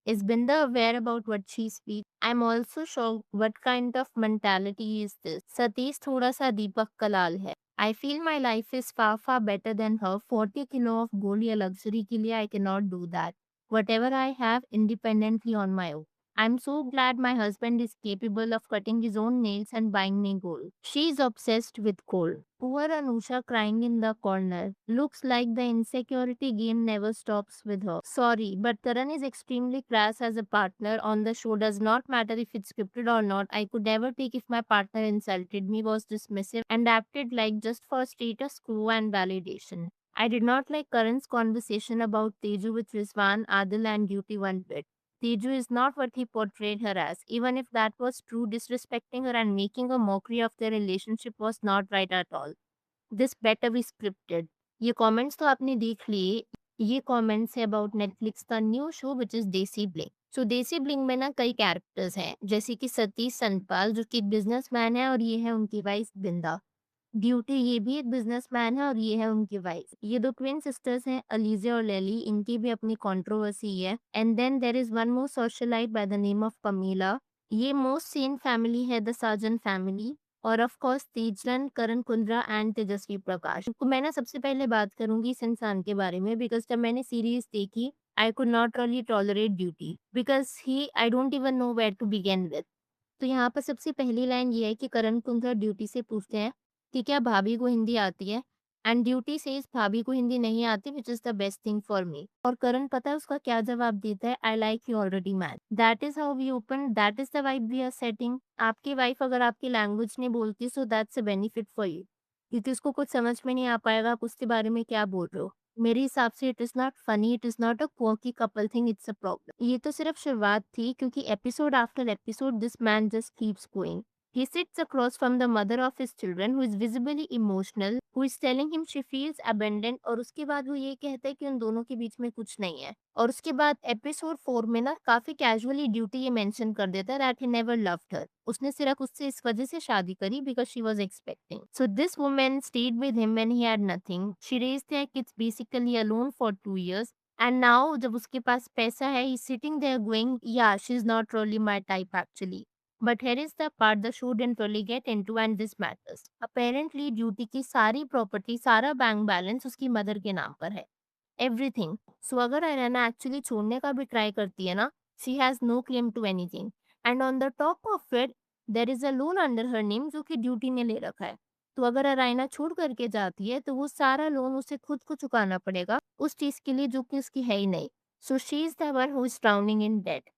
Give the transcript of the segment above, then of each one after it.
Is Binda aware about what she speaks? I'm also shocked what kind of mentality is this? Satish थोड़ा सा दीपक कलाल है. I feel my life is far far better than her. 40 kilo of gold या luxury के लिए I cannot do that. Whatever I have independently on my own. I'm so glad my husband is capable of cutting his own nails and buying me gold. She's obsessed with gold. Poor Anusha crying in the corner. Looks like the insecurity game never stops with her. Sorry, but Karan is extremely crass as a partner on the show. Does not matter if it's scripted or not. I could never take if my partner insulted me, was dismissive, and acted like just for status quo and validation. I did not like Karan's conversation about Teju with Rizwan, Adil, and Duty one bit. Teju is not what he portrayed her as. Even if that was true, disrespecting her and making a mockery of their relationship was not right at all. This better be scripted. ये comments तो आपने देख लिए. ये comments है about Netflix का new show which is देसी bling. सो देसी ब्लिंग में ना कई कैरेक्टर्स हैं जैसे कि सतीश सनपाल जो कि बिजनेसमैन है और ये है उनकी वाइफ बिंदा. ड्यूटी ये भी एक बिजनेसमैन है और ये है उनकी वाइफ. ये दो ट्विन सिस्टर्स हैं अलीजे और लेली. इनकी भी अपनी कंट्रोवर्सी है. And then there is one more socialite by the name of Kamila. ये मोस्ट सेन फैमिली है द साजन फैमिली. और of course Tejran, Karan Kundra and Tejasswi Prakash. तो मैं ना सबसे पहले बात करूंगी इस इंसान के बारे में बिकॉज जब मैंने सीरीज देखी I could not really tolerate duty because he I don't even know where to begin with. तो यहाँ पर सबसे पहली लाइन ये है कि करण कुंद्रा ड्यूटी से पूछते हैं कि क्या भाभी को हिंदी आती है. एंड ड्यूटी सेज भाभी को हिंदी नहीं आती which is the best thing for me. और करण पता है उसका क्या जवाब देता है. I like you already man. That is how we open. That is the vibe we are setting. आपकी वाइफ अगर आपकी लैंग्वेज नहीं बोलती so that's a benefit for you क्योंकि उसको कुछ समझ में नहीं आ पाएगा आप उसके बारे में क्या बोल रहे हो. मेरे हिसाब से it is not funny. It is not a quirky couple thing. It's a problem. ये तो सिर्फ शुरुआत थी क्योंकि episode after episode this man just keeps going. He sits across from the mother of his children who is visibly emotional, who is telling him she feels abandoned और उसके बाद वो ये कहता है कि उन दोनों के बीच में कुछ नहीं है. और उसके बाद एपिसोड 4 में ना काफी कैजुअली ड्यूटी ये मेंशन कर देता है that he never loved her. उसने सिर्फ उससे इस वजह से शादी करी because she was expecting. So this woman stayed with him when he had nothing. She raised their kids basically alone for 2 years. And now जब उसके पास पैसा है ही सिटिंग देयर गोइंग या she is not really my type actually. But here is the part the show didn't really get into and this matters. Apparently duty की सारी property सारा bank balance उसकी mother के नाम पर है. एवरीथिंग. सो अगर अरेना एक्चुअली छोड़ने का भी ट्राई करती है ना she has no claim to anything. And on the top of it there is a loan under her name जो कि ड्यूटी ने ले रखा है. तो अगर अराइना छोड़ करके जाती है तो वो सारा लोन उसे खुद को चुकाना पड़ेगा उस चीज के लिए जो कि उसकी है ही नहीं. So she is the one who is drowning in debt.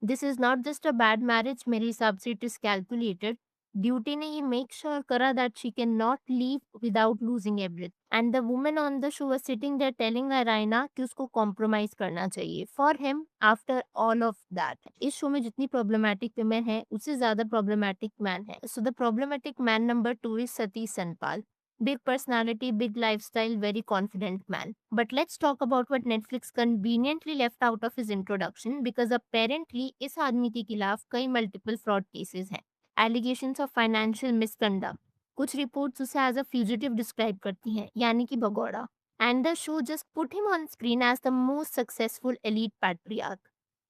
This is not just a bad marriage. मेरे हिसाब से इट इज कैलकुलेटेड. ड्यूटी ने ये मेक श्योर करा that she can not leave without losing everything. And the woman on the show was sitting there telling Ariana कि उसको compromise करना चाहिए for him after all of that. इस show में जितनी प्रॉब्लमैटिक वुमेन है उससे ज्यादा प्रॉब्लमैटिक मैन है. So the problematic man number 2 is Satish Sanpal. Big personality, big lifestyle, very confident man. But let's talk about what Netflix conveniently left out of his introduction because apparently इस आदमी के खिलाफ कई multiple fraud cases हैं. Allegations of financial misconduct. कुछ reports उसे as a fugitive describe करती हैं यानी कि भगौड़ा. And the show just put him on screen as the most successful elite patriarch.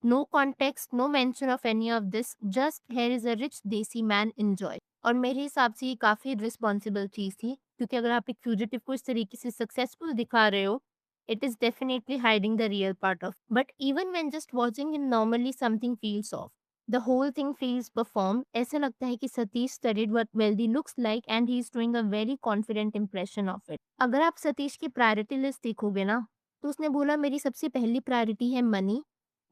No context, no mention of any of this. Just here is a rich desi man enjoy. और मेरे हिसाब से ये काफी रिस्पॉन्सिबल चीज थी क्योंकि अगर आप एक फ्यूजिटिव को इस तरीके से सक्सेसफुल दिखा रहे हो it is definitely hiding the real part of. But even when just watching him normally something feels off. The whole thing feels performed. ऐसा लगता है कि Satish studied what wealthy looks like and he is doing a very confident impression of it. अगर आप सतीश की priority list देखोगे ना तो उसने बोला मेरी सबसे पहली प्रायोरिटी है मनी.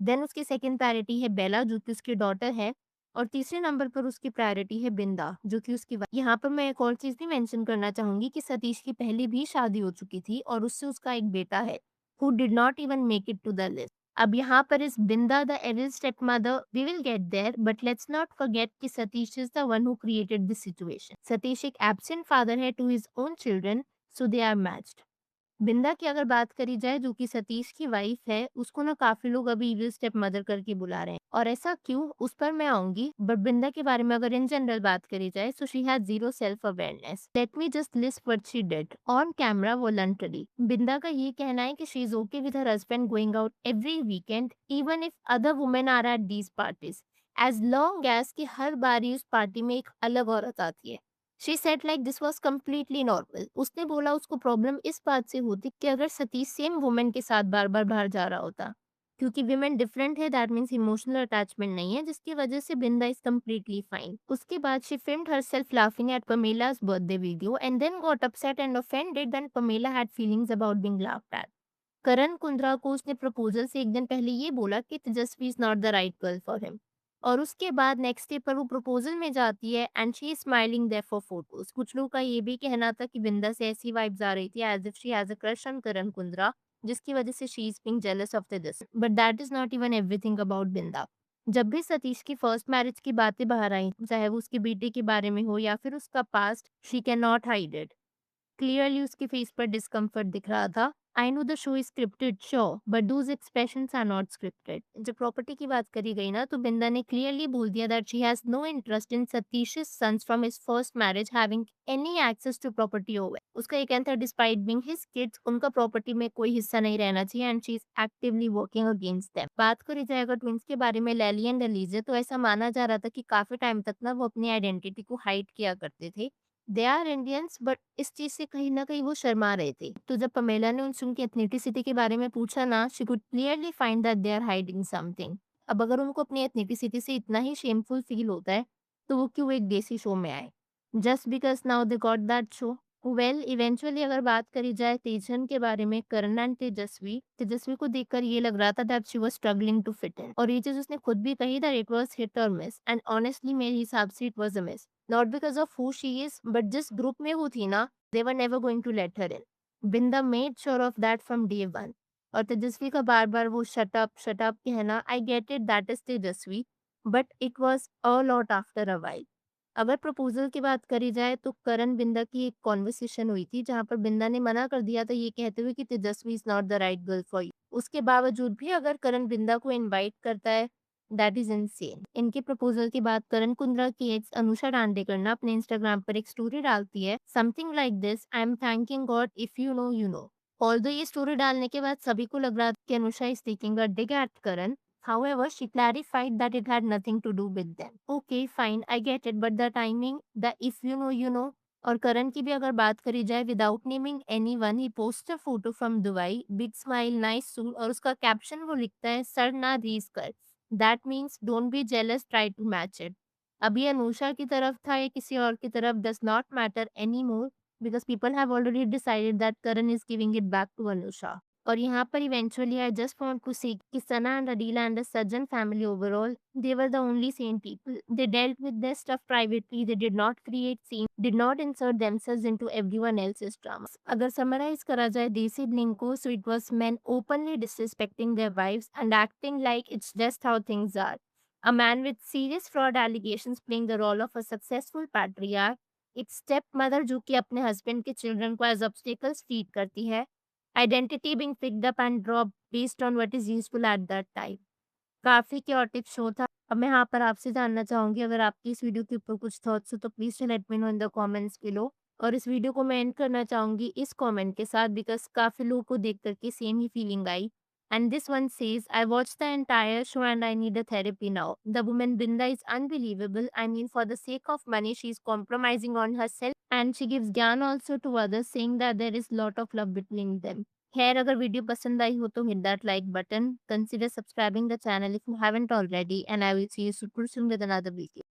देन उसकी सेकंड प्रायोरिटी है बेला जो कि उसकी डॉटर है. और तीसरे नंबर पर उसकी प्रायोरिटी है बिंदा जो कि उसकी यहाँ पर मैं एक और चीज भी मेंशन करना चाहूंगी कि सतीश की पहले भी शादी हो चुकी थी और उससे उसका एक बेटा है who did not even make it to the list. अब यहाँ पर इस Binda the evil stepmother we will get there but let's not forget कि Satish is the one who created this situation. Satish एक एब्सेंट फादर है to his own children so they are matched. Binda की अगर बात करी जाए जो कि सतीश की वाइफ है, उसको ना काफ़ी लोग अभी इविल स्टेप मदर करके बुला रहे हैं और ऐसा क्यों? उस पर मैं आऊँगी। बट बिंदा के बारे में अगर इन जनरल बात करी जाए so she has zero self awareness. Let me just list what she did on camera voluntary. Binda का ये कहना है कि she is okay with her husband going out every weekend even if other women are at these parties as long as कि her बारी उस party में एक अलग औरत आती है। She said like this was completely normal. उसने बोला उसको प्रॉब्लम इस बात से होती कि अगर सतीश सेम वुमेन के साथ बार-बार बाहर जा रहा होता। क्योंकि विमेन डिफरेंट है दैट मीन्स इमोशनल अटैचमेंट नहीं है जिसकी वजह से बिंदा इज कंप्लीटली फाइन। उसके बाद she filmed herself laughing at Pamela's birthday video and then got upset and offended when Pamela had feelings about being laughed at. Karan Kundra को उसने प्रपोजल से एक दिन पहले ये बोला कि Tejasswi is not the right girl for him और उसके बाद नेक्स्ट डे पर वो प्रपोजल में जाती है and she is smiling there for photos. कुछ लोगों का ये भी कहना था कि बिंदा से ऐसी वाइब्स आ रही थी as if she has a crush on Karan Kundra जिसकी वजह से she is being jealous of this. But that is not even everything about Binda. जब भी सतीश की फर्स्ट मैरिज की बातें बाहर आई चाहे वो उसके बेटे के बारे में हो या फिर उसका past she can not hide it. Clearly उसके फेस पर डिस्कम्फर्ट दिख रहा था। I know the show is scripted sure but those expressions are not scripted. जब प्रॉपर्टी की बात करी गई ना तो बिंदा ने क्लियरली बोल दिया that she has no interest in Satish's sons from his first marriage having any access to property over। उसका ये कहना था डिस्पाइट बीइंग हिज किड्स उनका प्रॉपर्टी में कोई हिस्सा नहीं रहना चाहिए and she is actively working against them. बात करी जाए अगर ट्विंस के बारे में लैली एंड एलिजे तो ऐसा माना जा रहा था कि काफी टाइम तक ना वो अपनी आइडेंटिटी को हाइड किया करते थे। दे आर इंडियंस बट इस चीज़ से कहीं न कहीं वो शर्मा रहे थे। तो जब पमेला ने उनसे उनकी एथनिसिटी के बारे में पूछा ना, she could clearly find that they are hiding something. अब अगर उनको अपनी एथनिसिटी से इतना ही शेमफुल फील होता है, तो वो क्यों एक देसी शो में आए? Just because now they got that show. Well eventually अगर बात करी जाए तेजन के बारे में करण एंड तेजस्वी, तेजस्वी को देखकर ये लग रहा था that she was struggling to fit in और ये चीज़ उसने खुद भी कही दैट इट वाज़ हिट और मिस एंड ऑनेस्टली मेरे हिसाब से it was a miss. Not because of who she is but जिस ग्रुप में वो थी ना, they were never going to let her in. Binda made sure of that from day one. और तेजस्वी का बार-बार वो शट अप कहना, I get it that is Tejashwi, but it was a lot after a while. अगर proposal की बात करी जाए तो करण बिंदा की एक कन्वर्सेशन हुई थी जहाँ पर बिंदा ने मना कर दिया था ये कहते हुए कि Tejasswi is not the right girl for you. उसके बावजूद भी अगर करण बिंदा को इनवाइट करता है दैट इज़ इनसेन। इनके प्रपोज़ल की बात करण कुंद्रा की एक्स अनुषा डांडेकर ना अपने इंस्टाग्राम पर एक स्टोरी डालती है something like this, I am thanking God if you know you know. Although ये स्टोरी डालने के बाद सभी को लग रहा था कि Anusha is taking a dig at Karan. However, she clarified that it had nothing to do with them. Okay, fine, I get it, but the timing, the if you know, you know, और करण की भी अगर बात करी जाए without naming anyone he post a photo from Dubai big smile nice suit और उसका caption वो लिखता है सर ना रीस कर। That means don't be jealous try to match it. अभी अनुषा की तरफ था या किसी और की तरफ does not matter any more because people have already decided that Karan is giving it back to Anusha. और यहाँ पर eventually I just want to say कि Sana and Adeela and the Sajjan family overall they were the only sane people. They dealt with their stuff privately. They did not create scenes, did not insert themselves into everyone else's dramas. अगर summarize करा जाए देसी bling को, so it was men openly disrespecting their wives and acting like it's just how things are. A man with serious fraud allegations playing the role of a successful patriarch. एक stepmother जो कि अपने husband के children को as obstacles treat करती है. Identity being picked up and dropped based on what is useful at that time. काफ़ी chaotic show था। अब मैं यहाँ पर आपसे जानना चाहूँगी अगर आपकी इस वीडियो के ऊपर कुछ थॉट्स हो तो please let me know in the comments below. और इस वीडियो को मैं एंड करना चाहूँगी इस कमेंट के साथ बिकॉज़ काफ़ी लोगों को देख कर के same he feeling I. And this one says I watched the entire show and I need a therapy now. The woman Binda is unbelievable. I mean for the sake of money she is compromising on herself and she gives ज्ञान also to others saying that there is lot of love between them. खैर अगर video पसंद आई हो तो hit that like button, consider subscribing the channel if you haven't already and I will see you super soon with another video.